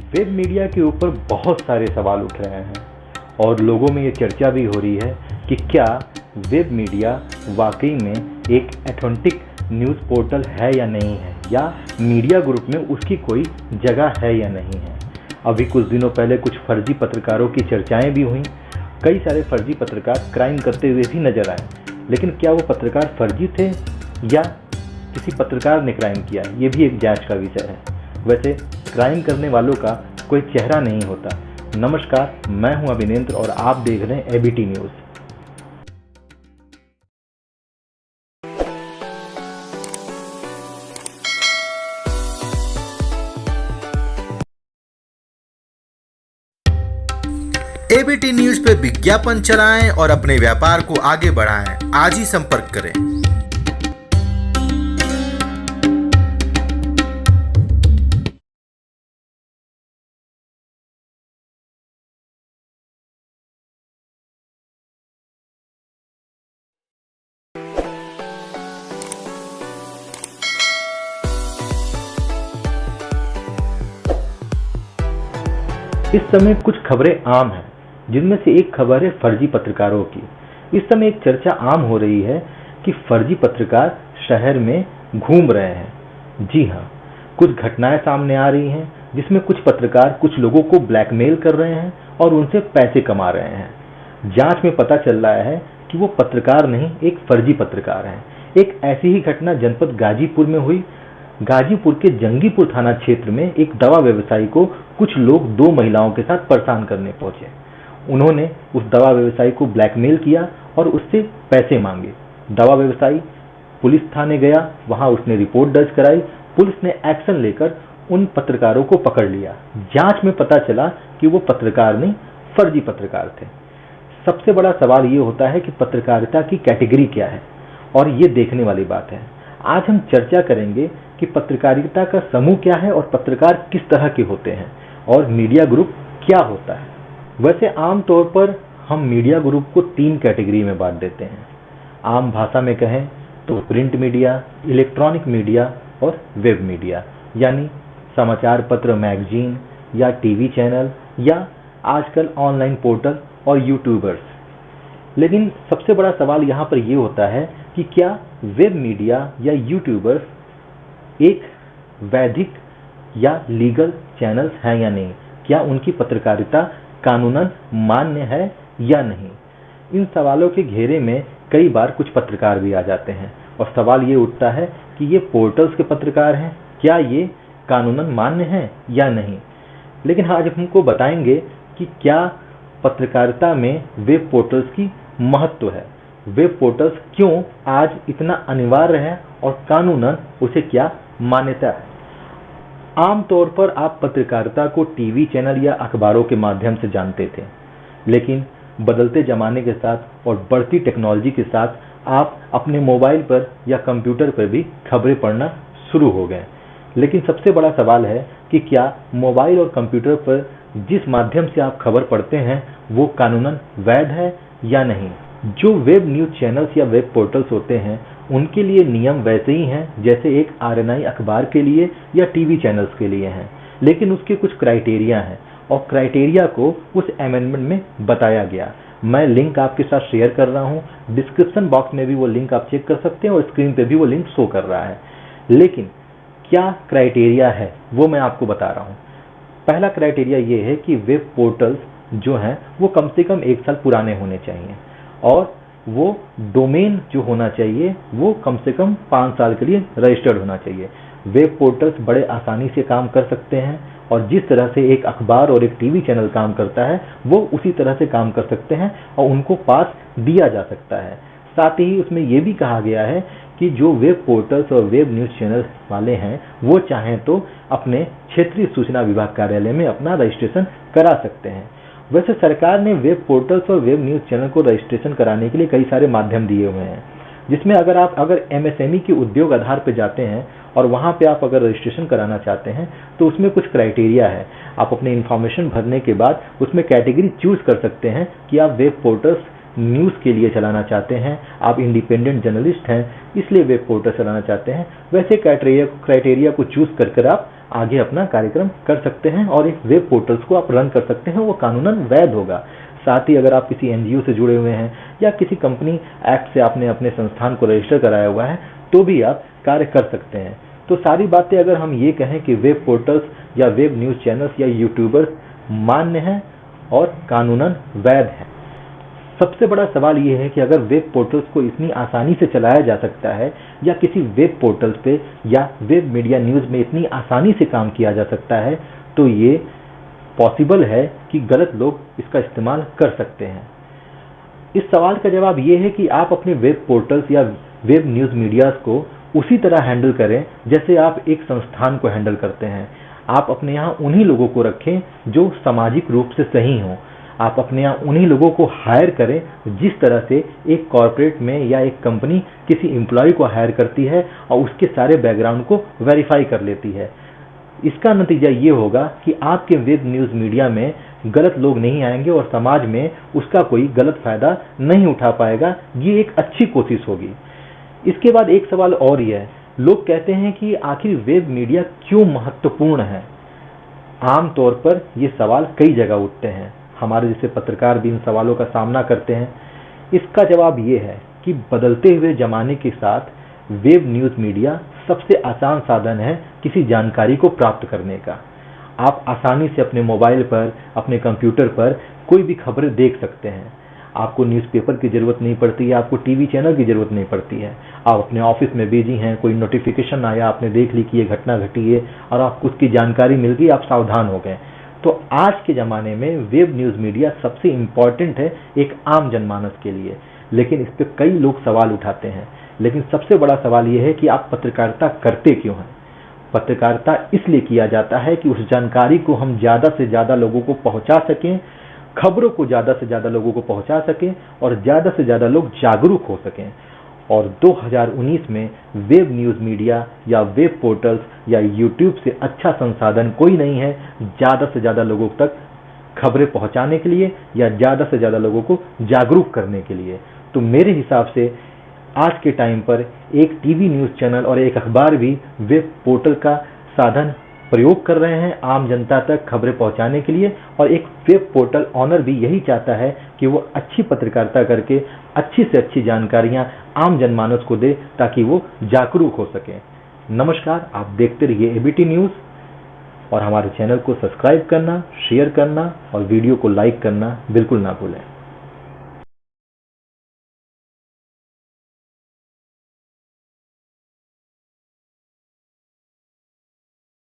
Web media के ऊपर बहुत सारे सवाल उठ रहे हैं और लोगों में ये चर्चा भी हो रही है कि क्या वेब मीडिया वाकई में एक ऑथेंटिक न्यूज़ पोर्टल है या नहीं है, या मीडिया ग्रुप में उसकी कोई जगह है या नहीं है। अभी कुछ दिनों पहले कुछ फर्जी पत्रकारों की चर्चाएं भी हुई। कई सारे फर्जी पत्रकार क्राइम करते हुए भी नजर आए, लेकिन क्या वो पत्रकार फर्जी थे या किसी पत्रकार ने क्राइम किया, ये भी एक जांच का विषय है। वैसे क्राइम करने वालों का कोई चेहरा नहीं होता। नमस्कार, मैं हूं अभिनेंद्र और आप देख रहे हैं एबीटी न्यूज़। एबीटी न्यूज पे विज्ञापन चलाएं और अपने व्यापार को आगे बढ़ाएं। आज ही संपर्क करें। इस समय कुछ खबरें आम हैं, जिनमें से एक खबर है फर्जी पत्रकारों की। इस समय एक चर्चा आम हो रही है कि फर्जी पत्रकार शहर में घूम रहे हैं। जी हाँ, कुछ घटनाएं सामने आ रही हैं जिसमें कुछ पत्रकार कुछ लोगों को ब्लैकमेल कर रहे हैं और उनसे पैसे कमा रहे हैं। जांच में पता चल रहा है कि वो पत्रकार नहीं, एक फर्जी पत्रकार हैं। एक ऐसी ही घटना जनपद गाजीपुर में हुई। गाजीपुर के जंगीपुर थाना क्षेत्र में एक दवा व्यवसायी को कुछ लोग दो महिलाओं के साथ परेशान करने पहुंचे। उन्होंने उस दवा व्यवसायी को ब्लैकमेल किया और उससे पैसे मांगे। दवा व्यवसायी पुलिस थाने गया, वहां उसने रिपोर्ट दर्ज कराई। पुलिस ने एक्शन लेकर उन पत्रकारों को पकड़ लिया। जांच में पता चला कि वो पत्रकार नहीं, फर्जी पत्रकार थे। सबसे बड़ा सवाल ये होता है कि पत्रकारिता की कैटेगरी क्या है, और ये देखने वाली बात है। आज हम चर्चा करेंगे कि पत्रकारिता का समूह क्या है और पत्रकार किस तरह के होते हैं और मीडिया ग्रुप क्या होता है। वैसे आम तौर पर हम मीडिया ग्रुप को 3 कैटेगरी में बांट देते हैं। आम भाषा में कहें तो प्रिंट मीडिया, इलेक्ट्रॉनिक मीडिया और वेब मीडिया, यानी समाचार पत्र, मैगजीन या टीवी चैनल या आजकल ऑनलाइन पोर्टल और यूट्यूबर्स। लेकिन सबसे बड़ा सवाल यहाँ पर यह होता है कि क्या वेब मीडिया या यूट्यूबर्स एक वैधिक या लीगल चैनल्स हैं या नहीं, क्या उनकी पत्रकारिता कानूनन मान्य है या नहीं। इन सवालों के घेरे में कई बार कुछ पत्रकार भी आ जाते हैं और सवाल ये उठता है कि ये पोर्टल्स के पत्रकार हैं, क्या ये कानूनन मान्य हैं या नहीं। लेकिन आज हमको बताएंगे कि क्या पत्रकारिता में वेब पोर्टल्स की महत्व है, वेब पोर्टल्स क्यों आज इतना अनिवार्य है और कानूनन उसे क्या मान्यता है। आमतौर पर आप पत्रकारिता को टीवी चैनल या अखबारों के माध्यम से जानते थे, लेकिन बदलते जमाने के साथ और बढ़ती टेक्नोलॉजी के साथ आप अपने मोबाइल पर या कंप्यूटर पर भी खबरें पढ़ना शुरू हो गए। लेकिन सबसे बड़ा सवाल है कि क्या मोबाइल और कंप्यूटर पर जिस माध्यम से आप खबर पढ़ते हैं वो कानूनन वैध है या नहीं। जो वेब न्यूज चैनल्स या वेब पोर्टल्स होते हैं उनके लिए नियम वैसे ही हैं जैसे एक आरएनआई अखबार के लिए या टीवी चैनल्स के लिए हैं, लेकिन उसके कुछ क्राइटेरिया हैं और क्राइटेरिया को उस अमेंडमेंट में बताया गया। मैं लिंक आपके साथ शेयर कर रहा हूं, डिस्क्रिप्शन बॉक्स में भी वो लिंक आप चेक कर सकते हैं और स्क्रीन पे भी वो लिंक शो कर रहा है। लेकिन क्या क्राइटेरिया है वो मैं आपको बता रहा हूं। पहला क्राइटेरिया ये है कि वेब पोर्टल्स जो हैं वो कम से कम 1 साल पुराने होने चाहिए और वो डोमेन जो होना चाहिए वो कम से कम 5 साल के लिए रजिस्टर्ड होना चाहिए। वेब पोर्टल्स बड़े आसानी से काम कर सकते हैं और जिस तरह से एक अखबार और एक टीवी चैनल काम करता है वो उसी तरह से काम कर सकते हैं और उनको पास दिया जा सकता है। साथ ही उसमें ये भी कहा गया है कि जो वेब पोर्टल्स और वेब न्यूज़ चैनल वाले हैं वो चाहें तो अपने क्षेत्रीय सूचना विभाग कार्यालय में अपना रजिस्ट्रेशन करा सकते हैं। वैसे सरकार ने वेब पोर्टल्स और वेब न्यूज़ चैनल को रजिस्ट्रेशन कराने के लिए कई सारे माध्यम दिए हुए हैं, जिसमें अगर एमएसएमई के उद्योग आधार पर जाते हैं और वहां पे आप अगर रजिस्ट्रेशन कराना चाहते हैं तो उसमें कुछ क्राइटेरिया है। आप अपने इन्फॉर्मेशन भरने के बाद उसमें कैटेगरी चूज कर सकते हैं कि आप वेब पोर्टल्स न्यूज़ के लिए चलाना चाहते हैं, आप इंडिपेंडेंट जर्नलिस्ट हैं इसलिए वेब पोर्टल चलाना चाहते हैं। वैसे क्राइटेरिया को चूज कर आप आगे अपना कार्यक्रम कर सकते हैं और एक वेब पोर्टल्स को आप रन कर सकते हैं, वो कानूनन वैध होगा। साथ ही अगर आप किसी एनजीओ से जुड़े हुए हैं या किसी कंपनी एक्ट से आपने अपने संस्थान को रजिस्टर कराया हुआ है तो भी आप कार्य कर सकते हैं। तो सारी बातें अगर हम ये कहें कि वेब पोर्टल्स या वेब न्यूज़ चैनल्स या यूट्यूबर्स मान्य हैं और कानूनन वैध हैं। सबसे बड़ा सवाल ये है कि अगर वेब पोर्टल्स को इतनी आसानी से चलाया जा सकता है या किसी वेब पोर्टल्स पे या वेब मीडिया न्यूज़ में इतनी आसानी से काम किया जा सकता है तो ये पॉसिबल है कि गलत लोग इसका इस्तेमाल कर सकते हैं। इस सवाल का जवाब ये है कि आप अपने वेब पोर्टल्स या वेब न्यूज़ मीडियाज को उसी तरह हैंडल करें जैसे आप एक संस्थान को हैंडल करते हैं। आप अपने यहाँ उन्हीं लोगों को रखें जो सामाजिक रूप से सही हों। आप अपने यहाँ उन्हीं लोगों को हायर करें जिस तरह से एक कॉर्पोरेट में या एक कंपनी किसी एम्प्लॉय को हायर करती है और उसके सारे बैकग्राउंड को वेरीफाई कर लेती है। इसका नतीजा ये होगा कि आपके वेब न्यूज़ मीडिया में गलत लोग नहीं आएंगे और समाज में उसका कोई गलत फायदा नहीं उठा पाएगा। ये एक अच्छी कोशिश होगी। इसके बाद एक सवाल और ये है, लोग कहते हैं कि आखिर वेब मीडिया क्यों महत्वपूर्ण है। आमतौर पर ये सवाल कई जगह उठते हैं, हमारे जैसे पत्रकार भी इन सवालों का सामना करते हैं। इसका जवाब ये है कि बदलते हुए जमाने के साथ वेब न्यूज़ मीडिया सबसे आसान साधन है किसी जानकारी को प्राप्त करने का। आप आसानी से अपने मोबाइल पर, अपने कंप्यूटर पर कोई भी खबरें देख सकते हैं। आपको न्यूज़पेपर की ज़रूरत नहीं पड़ती है, आपको टीवी चैनल की ज़रूरत नहीं पड़ती है। आप अपने ऑफिस में बिजी हैं, कोई नोटिफिकेशन आया, आपने देख ली कि ये घटना घटी है और आपको उसकी जानकारी मिल गई, आप सावधान हो गए। तो आज के ज़माने में वेब न्यूज़ मीडिया सबसे इम्पॉर्टेंट है एक आम जनमानस के लिए। लेकिन इस पर कई लोग सवाल उठाते हैं। लेकिन सबसे बड़ा सवाल ये है कि आप पत्रकारिता करते क्यों हैं। पत्रकारिता इसलिए किया जाता है कि उस जानकारी को हम ज़्यादा से ज़्यादा लोगों को पहुंचा सकें, खबरों को ज़्यादा से ज़्यादा लोगों को पहुंचा सकें और ज़्यादा से ज़्यादा लोग जागरूक हो सकें। और 2019 में वेब न्यूज़ मीडिया या वेब पोर्टल्स या यूट्यूब से अच्छा संसाधन कोई नहीं है ज़्यादा से ज़्यादा लोगों तक खबरें पहुंचाने के लिए या ज़्यादा से ज़्यादा लोगों को जागरूक करने के लिए। तो मेरे हिसाब से आज के टाइम पर एक टीवी न्यूज़ चैनल और एक अखबार भी वेब पोर्टल का साधन प्रयोग कर रहे हैं आम जनता तक खबरें पहुंचाने के लिए। और एक वेब पोर्टल ऑनर भी यही चाहता है कि वो अच्छी पत्रकारिता करके अच्छी से अच्छी जानकारियां आम जनमानस को दे ताकि वो जागरूक हो सके। नमस्कार, आप देखते रहिए एबीटी न्यूज़ और हमारे चैनल को सब्सक्राइब करना, शेयर करना और वीडियो को लाइक करना बिल्कुल ना भूलें।